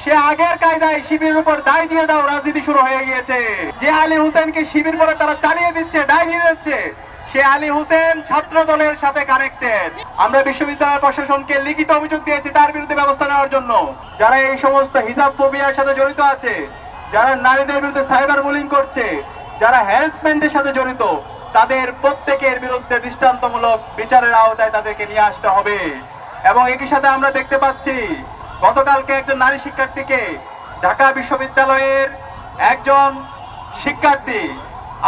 সে আগের কায়দায় শিবিরের উপর দায় দিয়ে দাও রাজনীতি শুরু হয়ে গিয়েছে। যে আলী হোসেনকে শিবির করে তারা চালিয়ে দিচ্ছে, দায় দিয়ে দিচ্ছে, সে আলী হোসেন ছাত্র দলের সাথে কানেক্টেড। আমরা বিশ্ববিদ্যালয় প্রশাসনকে লিখিত অভিযোগ দিয়েছি তার বিরুদ্ধে ব্যবস্থা নেওয়ার জন্য। যারা এই সমস্ত হিজাব ফোবিয়ার সাথে জড়িত আছে, যারা নারীদের বিরুদ্ধে সাইবার বুলিং করছে, যারা হ্যারাসমেন্টের সাথে জড়িত, তাদের প্রত্যেকের বিরুদ্ধে দৃষ্টান্তমূলক বিচারের আওতায় তাদেরকে নিয়ে আসতে হবে। এবং একই সাথে আমরা দেখতে পাচ্ছি গতকালকে একজন নারী শিক্ষার্থীকে, ঢাকা বিশ্ববিদ্যালয়ের একজন শিক্ষার্থী,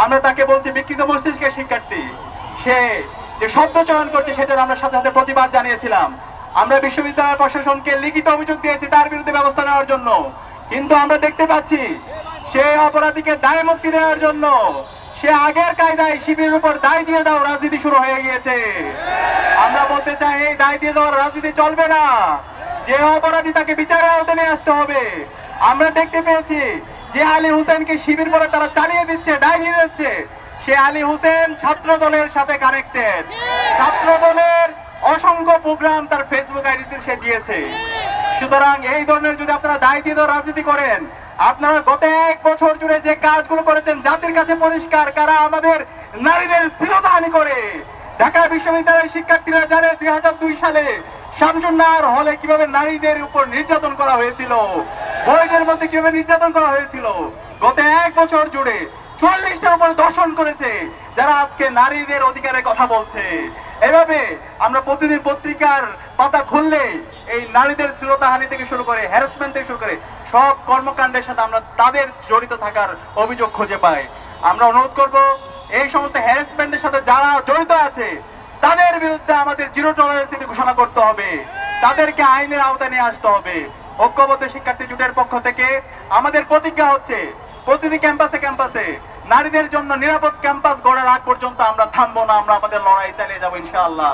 আমরা তাকে বলছি বিকৃত মস্তিষ্কের শিক্ষার্থী, সে যে শব্দ চয়ন করছে সেটার আমরা সাথে সাথে প্রতিবাদ জানিয়েছিলাম। আমরা বিশ্ববিদ্যালয় প্রশাসনকে লিখিত অভিযোগ দিয়েছি তার বিরুদ্ধে ব্যবস্থা নেওয়ার জন্য। কিন্তু আমরা দেখতে পাচ্ছি সে অপরাধীকে দায় মুক্তি দেওয়ার জন্য সে আগের কায়দায় শিবিরের উপর দায় দিয়ে দাও রাজনীতি শুরু হয়ে গিয়েছে। আমরা বলতে চাই এই দায় দিয়ে দেওয়ার রাজনীতি চলবে না। যে অপরাধী তাকে বিচারের আওতায় নিয়ে আসতে হবে। আমরা দেখতে পেয়েছি যে আলী হোসেনকে শিবির করে তারা চালিয়ে দিচ্ছে, দায় দিয়ে দিচ্ছে, সে আলী হোসেন ছাত্র দলের সাথে কানেক্টেড। ছাত্র দলের অসংখ্য প্রোগ্রাম তার ফেসবুক আইডিতে সে দিয়েছে। সুতরাং এই ধরনের যদি আপনারা দায় দিয়ে দেওয়ার রাজনীতি করেন, আপনারা গত 1 বছর জুড়ে যে কাজগুলো করেছেন জাতির কাছে পরিষ্কার, কারা আমাদের নারীদের শ্লীলতাহানি করে। ঢাকা বিশ্ববিদ্যালয়ের শিক্ষার্থীরা জানে 2002 সালে শামসুন্নাহর হলে কিভাবে নারীদের উপর নির্যাতন করা হয়েছিল, বইদের মধ্যে কিভাবে নির্যাতন করা হয়েছিল। গত 1 বছর জুড়ে 40টার উপর দর্শন করেছে যারা আজকে নারীদের অধিকারের কথা বলছে। এভাবে আমরা প্রতিদিন পত্রিকার পাতা খুললে এই নারীদের শ্লীলতাহানি থেকে শুরু করে হ্যারাসমেন্ট থেকে শুরু করে সব কর্মকাণ্ডের সাথে আমরা তাদের জড়িত থাকার অভিযোগ খুঁজে পাই। আমরা অনুরোধ করব এই সমস্ত হ্যারাসমেন্টের সাথে যারা জড়িত আছে তাদের বিরুদ্ধে আমাদের জিরো টলারেন্স নীতি ঘোষণা করতে হবে, তাদেরকে আইনের আওতায় নিয়ে আসতে হবে। ঐক্যবদ্ধ শিক্ষার্থী জোটের পক্ষ থেকে আমাদের প্রতিজ্ঞা হচ্ছে প্রতিটি ক্যাম্পাসে ক্যাম্পাসে নারীদের জন্য নিরাপদ ক্যাম্পাস গড়ার আগ পর্যন্ত আমরা থামবো না, আমরা আমাদের লড়াই চালিয়ে যাবো ইনশাআল্লাহ।